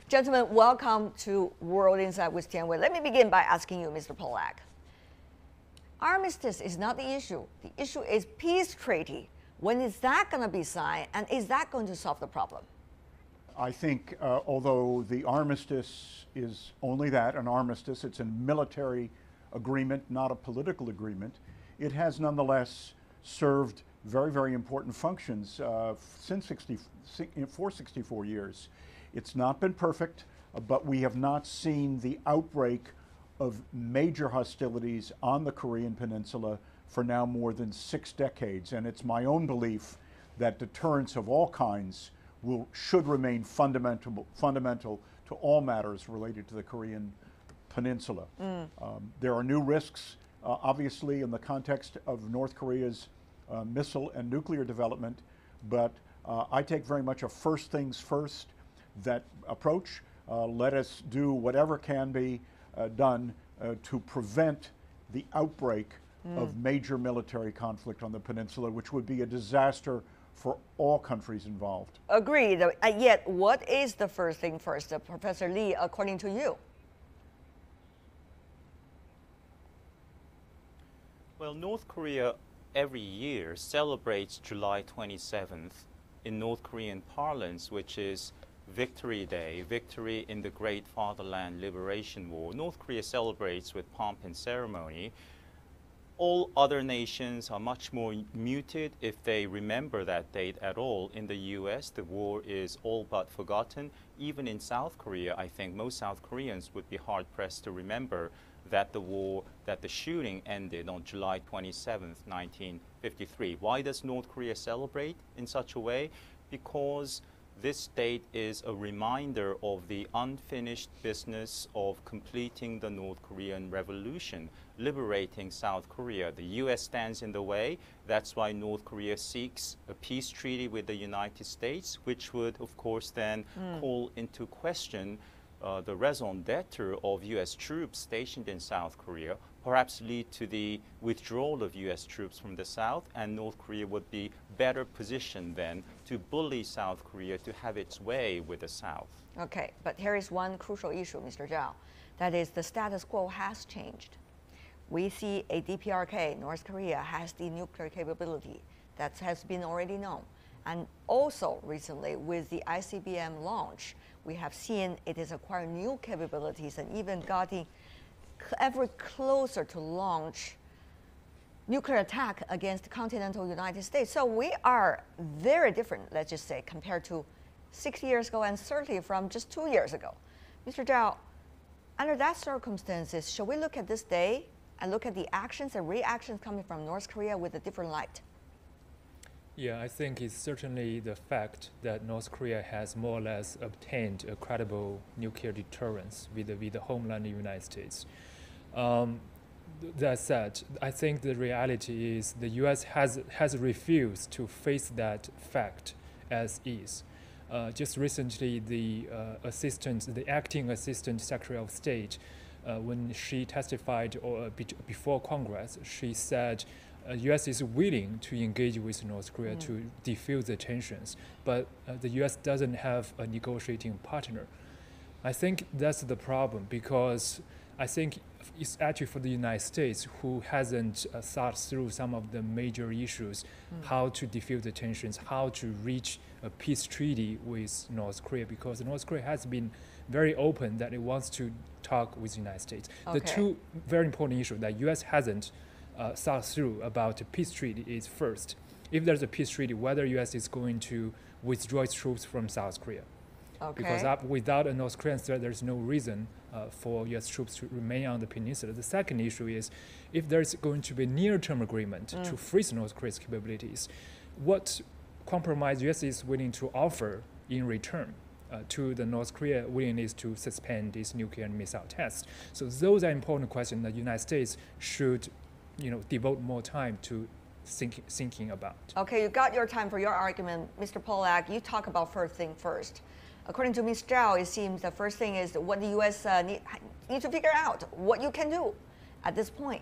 Gentlemen, welcome to World Insight with Tianwei. Let me begin by asking you, Mr. Pollack. Armistice is not the issue. The issue is peace treaty. When is that going to be signed, and is that going to solve the problem? I think although the armistice is only that, an armistice, it's a military agreement, not a political agreement, it has nonetheless served very, very important functions for 64 years. It's not been perfect, but we have not seen the outbreak of major hostilities on the Korean Peninsula for now more than 6 decades. And it's my own belief that deterrence of all kinds should remain fundamental to all matters related to the Korean Peninsula. There are new risks, obviously, in the context of North Korea's missile and nuclear development, but I take very much a first things first that approach. Let us do whatever can be done to prevent the outbreak of major military conflict on the peninsula, which would be a disaster for all countries involved. Agreed. Yet, what is the first thing first, Professor Lee, according to you? Well, North Korea every year celebrates July 27th in North Korean parlance, which is Victory Day, victory in the Great Fatherland Liberation War. North Korea celebrates with pomp and ceremony. All other nations are much more muted if they remember that date at all. In the US, the war is all but forgotten. Even in South Korea, I think most South Koreans would be hard-pressed to remember that the shooting ended on July 27th, 1953. Why does North Korea celebrate in such a way? Because this date is a reminder of the unfinished business of completing the North Korean Revolution, liberating South Korea. The US stands in the way. That's why North Korea seeks a peace treaty with the United States, which would, of course, then call into question the raison d'etre of US troops stationed in South Korea, perhaps lead to the withdrawal of US troops from the South, and North Korea would be better positioned then to bully South Korea to have its way with the South. Okay, but here is one crucial issue, Mr. Zhao. That is, the status quo has changed. We see a DPRK, North Korea, has the nuclear capability that has been already known. And also recently, with the ICBM launch, we have seen it is acquiring new capabilities and even getting ever closer to launch nuclear attack against the continental United States. So we are very different, let's just say, compared to 6 years ago and certainly from just 2 years ago. Mr. Zhao, under that circumstances, shall we look at this day and look at the actions and reactions coming from North Korea with a different light? Yeah, I think it's certainly the fact that North Korea has more or less obtained a credible nuclear deterrence with the homeland of the United States. That said, I think the reality is the U.S. has refused to face that fact as is. Just recently, the acting assistant secretary of state, when she testified before Congress, she said U.S. is willing to engage with North Korea to defuse the tensions, but the U.S. doesn't have a negotiating partner. I think that's the problem, because I think it's actually for the United States who hasn't thought through some of the major issues, how to defuse the tensions, how to reach a peace treaty with North Korea, because North Korea has been very open that it wants to talk with the United States. Okay. The two very important issues that U.S. hasn't thought through about a peace treaty is first, if there's a peace treaty, whether U.S. is going to withdraw its troops from South Korea. Okay. Because without a North Korean threat, there's no reason for U.S. troops to remain on the peninsula. The second issue is, if there's going to be a near-term agreement to freeze North Korea's capabilities, what compromise U.S. is willing to offer in return to the North Korea willingness to suspend its nuclear and missile tests? So those are important questions that the United States should devote more time to thinking about. Okay, you got your time for your argument. Mr. Pollack, you talk about first thing first. According to Ms. Zhao, it seems the first thing is what the U.S. need to figure out what you can do at this point.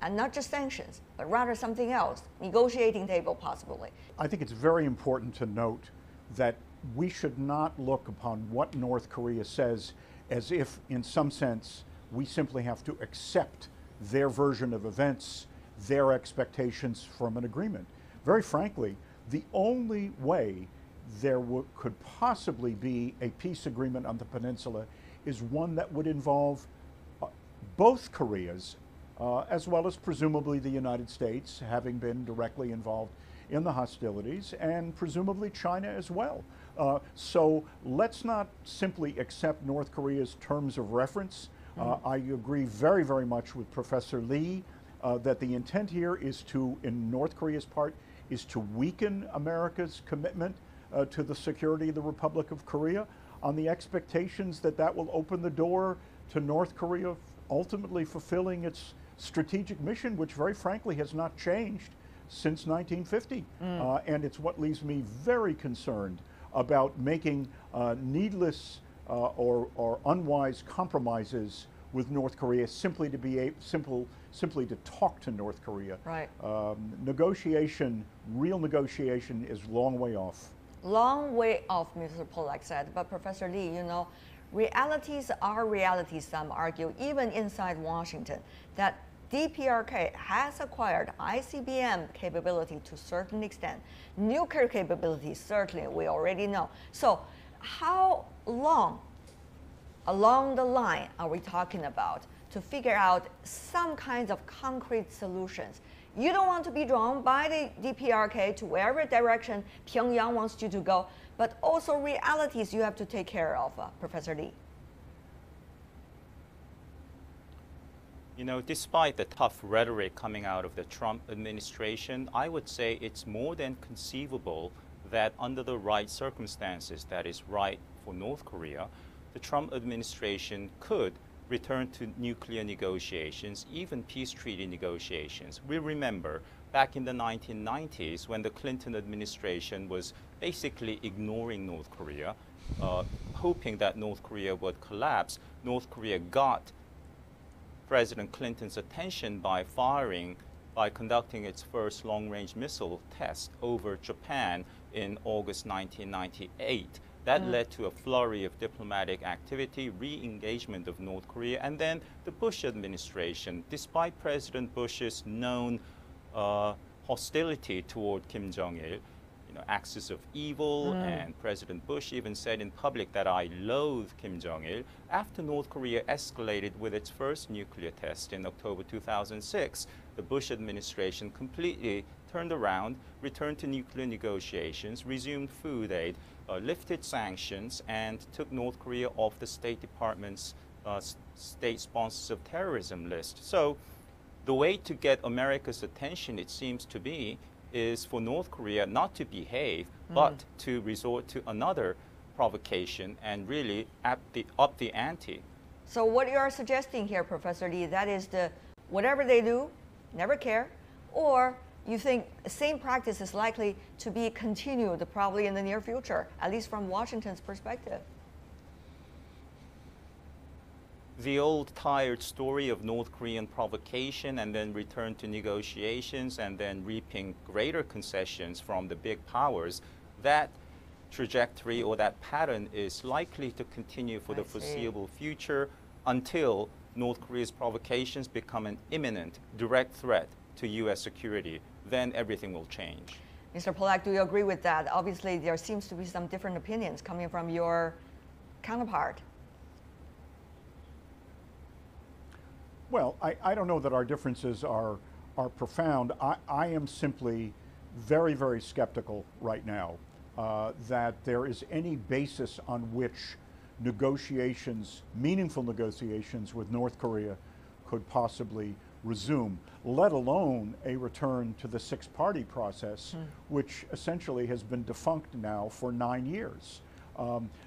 And not just sanctions, but rather something else, negotiating table possibly. I think it's very important to note that we should not look upon what North Korea says as if, in some sense, we simply have to accept their version of events, their expectations from an agreement. Very frankly, the only way there could possibly be a peace agreement on the peninsula is one that would involve both Koreas, as well as presumably the United States, having been directly involved in the hostilities, and presumably China as well. So let's not simply accept North Korea's terms of reference. I agree very, very much with Professor Lee that the intent here is to, in North Korea's part, is to weaken America's commitment to the security of the Republic of Korea on the expectations that that will open the door to North Korea ultimately fulfilling its strategic mission, which very frankly has not changed since 1950. And it's what leaves me very concerned about making needless or unwise compromises with North Korea simply to be simply to talk to North Korea. Right. Negotiation, real negotiation, is a long way off. Long way off, Mr. Pollack said. But Professor Lee, you know, realities are realities, some argue, even inside Washington, that DPRK has acquired ICBM capability to a certain extent. Nuclear capability, certainly, we already know. So how long along the line are we talking about to figure out some kinds of concrete solutions? You don't want to be drawn by the DPRK to wherever direction Pyongyang wants you to go, but also realities you have to take care of, Professor Lee. You know, despite the tough rhetoric coming out of the Trump administration, I would say it's more than conceivable that under the right circumstances, that is right for North Korea, the Trump administration could return to nuclear negotiations, even peace treaty negotiations. We remember back in the 1990s when the Clinton administration was basically ignoring North Korea, hoping that North Korea would collapse. North Korea got President Clinton's attention by conducting its first long-range missile test over Japan in August 1998. That led to a flurry of diplomatic activity, re-engagement of North Korea, and then the Bush administration, despite President Bush's known hostility toward Kim Jong-il, you know, axis of evil, and President Bush even said in public that I loathe Kim Jong-il. After North Korea escalated with its first nuclear test in October 2006, the Bush administration completely turned around, returned to nuclear negotiations, resumed food aid, lifted sanctions, and took North Korea off the State Department's state sponsors of terrorism list. So the way to get America's attention, it seems to be, is for North Korea not to behave, but to resort to another provocation and really up the ante. So what you are suggesting here, Professor Lee, that is whatever they do, never care, or you think the same practice is likely to be continued probably in the near future, at least from Washington's perspective? The old tired story of North Korean provocation and then return to negotiations and then reaping greater concessions from the big powers, that trajectory or that pattern is likely to continue for the foreseeable future until North Korea's provocations become an imminent, direct threat to U.S. security. Then everything will change. Mr. Pollack, do you agree with that? Obviously, there seems to be some different opinions coming from your counterpart. Well, I don't know that our differences are profound. I am simply very, very skeptical right now that there is any basis on which negotiations, meaningful negotiations with North Korea could possibly resume, let alone a return to the six-party process, which essentially has been defunct now for 9 years.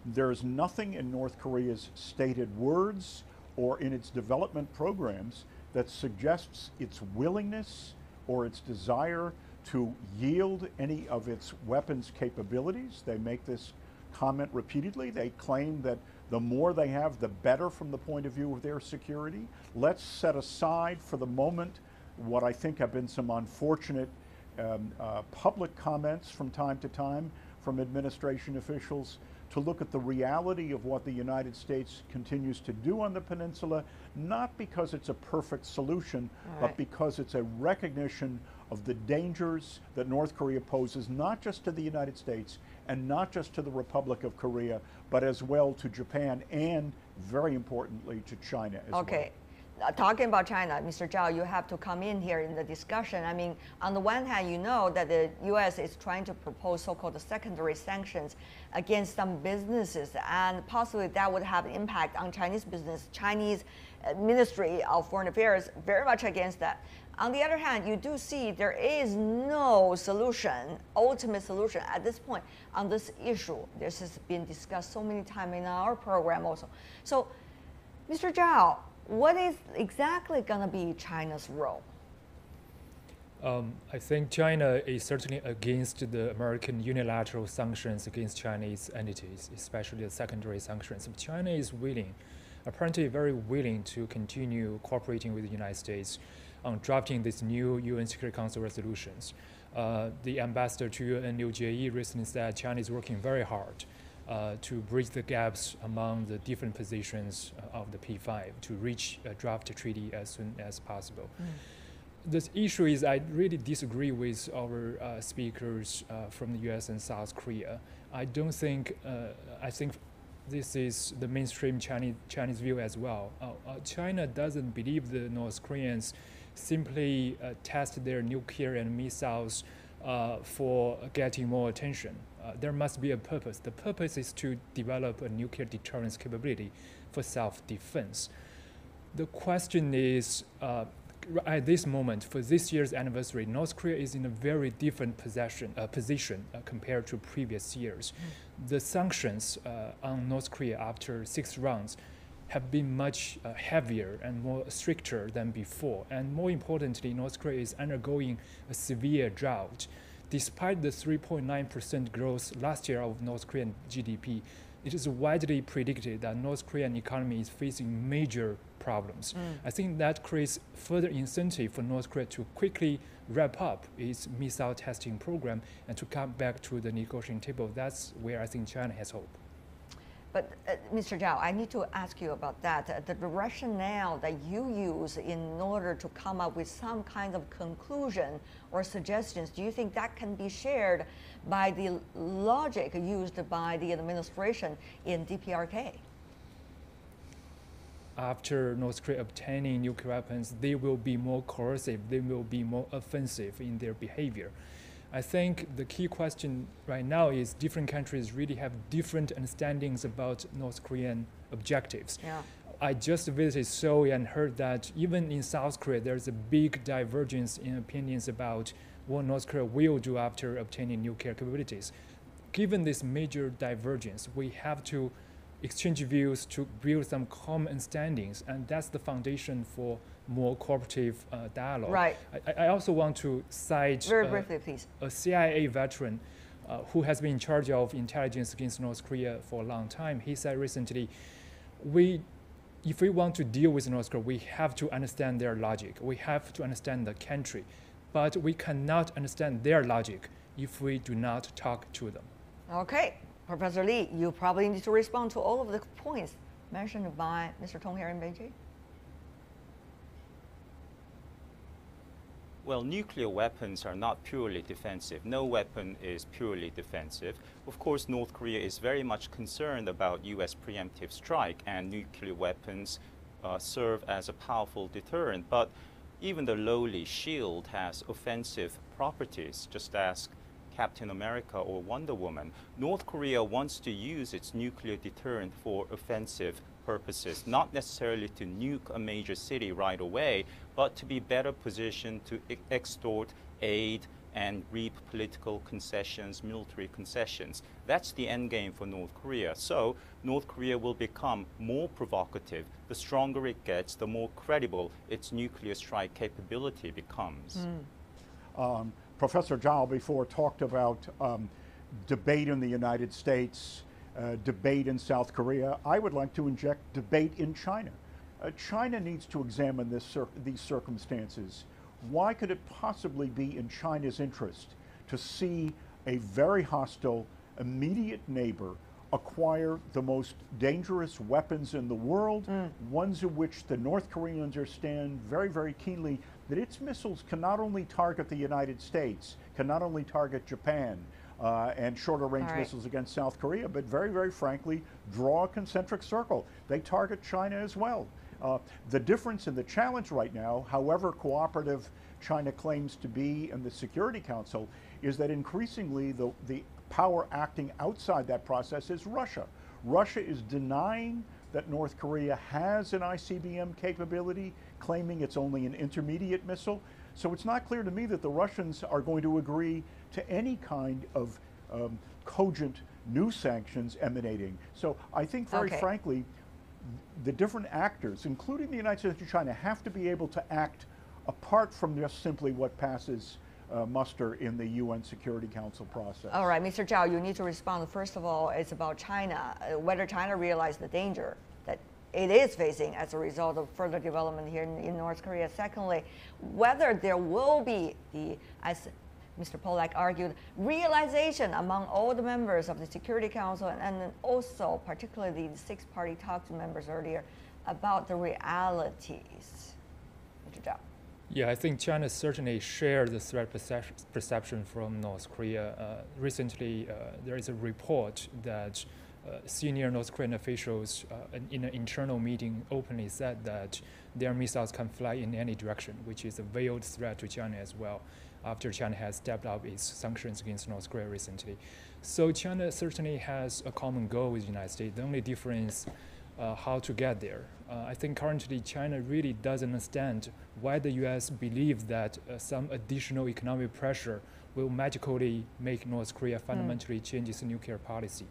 There's nothing in North Korea's stated words or in its development programs that suggests its willingness or its desire to yield any of its weapons capabilities. They make this comment repeatedly. They claim that the more they have, the better from the point of view of their security. Let's set aside for the moment what I think have been some unfortunate public comments from time to time from administration officials to look at the reality of what the United States continues to do on the peninsula, not because it's a perfect solution, but because it's a recognition of the dangers that North Korea poses, not just to the United States and not just to the Republic of Korea, but as well to Japan and, very importantly, to China as well. Okay. Talking about China, Mr. Zhao, you have to come in here in the discussion. I mean, on the one hand, you know that the U.S. is trying to propose so-called secondary sanctions against some businesses, and possibly that would have an impact on Chinese business. Chinese Ministry of Foreign Affairs very much against that. On the other hand, you do see there is no solution, ultimate solution at this point on this issue. This has been discussed so many times in our program also. So, Mr. Zhao, what is exactly going to be China's role? I think China is certainly against the American unilateral sanctions against Chinese entities, especially the secondary sanctions. But China is willing, apparently very willing, to continue cooperating with the United States on drafting these new UN Security Council resolutions. The ambassador to UN Liu Jie recently said China is working very hard to bridge the gaps among the different positions of the P5 to reach a draft treaty as soon as possible. The issue is I really disagree with our speakers from the US and South Korea. I think this is the mainstream Chinese view as well. China doesn't believe the North Koreans simply test their nuclear and missiles for getting more attention. There must be a purpose. The purpose is to develop a nuclear deterrence capability for self-defense. The question is, at this moment, for this year's anniversary, North Korea is in a very different position compared to previous years. The sanctions on North Korea after 6 rounds have been much heavier and more stricter than before. And more importantly, North Korea is undergoing a severe drought. Despite the 3.9% growth last year of North Korean GDP, it is widely predicted that North Korean economy is facing major problems. I think that creates further incentive for North Korea to quickly wrap up its missile testing program and to come back to the negotiating table. That's where I think China has hope. But Mr. Zhao, I need to ask you about that. The rationale that you use in order to come up with some kind of conclusion or suggestions, do you think that can be shared by the logic used by the administration in DPRK? After North Korea obtaining nuclear weapons, they will be more coercive, they will be more offensive in their behavior. I think the key question right now is different countries really have different understandings about North Korean objectives. Yeah. I just visited Seoul and heard that even in South Korea, there's a big divergence in opinions about what North Korea will do after obtaining nuclear capabilities. Given this major divergence, we have to exchange views to build some common understandings, and that's the foundation for more cooperative dialogue. Right. I also want to cite very briefly, please, a CIA veteran who has been in charge of intelligence against North Korea for a long time. He said recently, if we want to deal with North Korea, we have to understand their logic. We have to understand the country, but we cannot understand their logic if we do not talk to them. Okay. Professor Lee, you probably need to respond to all of the points mentioned by Mr. Tong here in Beijing. Well, nuclear weapons are not purely defensive. No weapon is purely defensive. Of course, North Korea is very much concerned about U.S. preemptive strike, and nuclear weapons serve as a powerful deterrent. But even the lowly shield has offensive properties. Just ask Captain America or Wonder Woman. North Korea wants to use its nuclear deterrent for offensive purposes, not necessarily to nuke a major city right away, but to be better positioned to extort aid and reap political concessions, military concessions. That's the end game for North Korea. So North Korea will become more provocative. The stronger it gets, the more credible its nuclear strike capability becomes. Professor Zhao before talked about debate in the United States, debate in South Korea. I would like to inject debate in China. China needs to examine these circumstances. Why could it possibly be in China's interest to see a very hostile immediate neighbor acquire the most dangerous weapons in the world, ones in which the North Koreans understand very, very keenly that its missiles can not only target the United States, can not only target Japan, and shorter range missiles against South Korea, but very, very frankly, draw a concentric circle. They target China as well. The difference and the challenge right now, however cooperative China claims to be in the Security Council, is that increasingly the power acting outside that process is Russia. Russia is denying that North Korea has an ICBM capability, claiming it's only an intermediate missile. So it's not clear to me that the Russians are going to agree to any kind of cogent new sanctions emanating. So I think very frankly, the different actors, including the United States and China, have to be able to act apart from just simply what passes muster in the UN Security Council process. All right, Mr. Zhao, you need to respond. First of all, it's about China, whether China realized the danger that it is facing as a result of further development here in North Korea. Secondly, whether there will be as Mr. Pollack argued, realization among all the members of the Security Council and also particularly the six-party talks members earlier about the realities. Mr. Zhao. Yeah, I think China certainly shares the threat perception from North Korea. Recently, there is a report that senior North Korean officials in an internal meeting openly said that their missiles can fly in any direction, which is a veiled threat to China as well, after China has stepped up its sanctions against North Korea recently. So China certainly has a common goal with the United States. The only difference how to get there. I think currently China really doesn't understand why the US believes that some additional economic pressure will magically make North Korea fundamentally change its nuclear policy.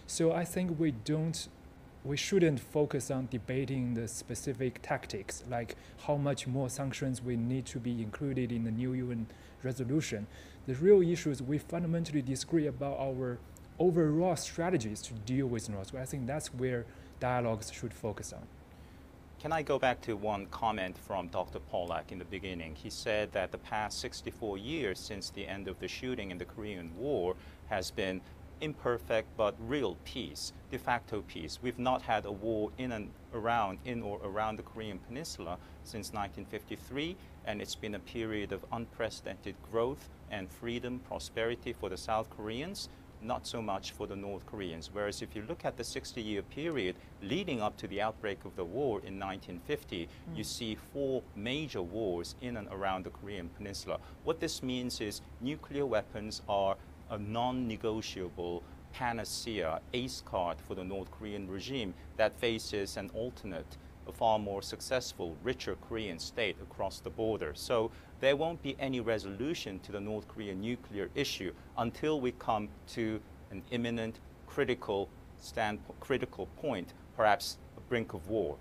So I think we shouldn't focus on debating the specific tactics, like how much more sanctions we need to be included in the new UN resolution. The real issue is we fundamentally disagree about our overall strategies to deal with North Korea. I think that's where dialogues should focus on. Can I go back to one comment from Dr. Pollack in the beginning? He said that the past 64 years since the end of the shooting in the Korean War has been imperfect but real peace, de facto peace. We've not had a war in or around the Korean Peninsula since 1953, and it's been a period of unprecedented growth and freedom, prosperity for the South Koreans, not so much for the North Koreans. Whereas if you look at the 60-year period leading up to the outbreak of the war in 1950, you see 4 major wars in and around the Korean Peninsula. What this means is nuclear weapons are a non-negotiable panacea, ace card for the North Korean regime that faces an alternate, a far more successful, richer Korean state across the border. So there won't be any resolution to the North Korean nuclear issue until we come to an imminent critical point, perhaps a brink of war.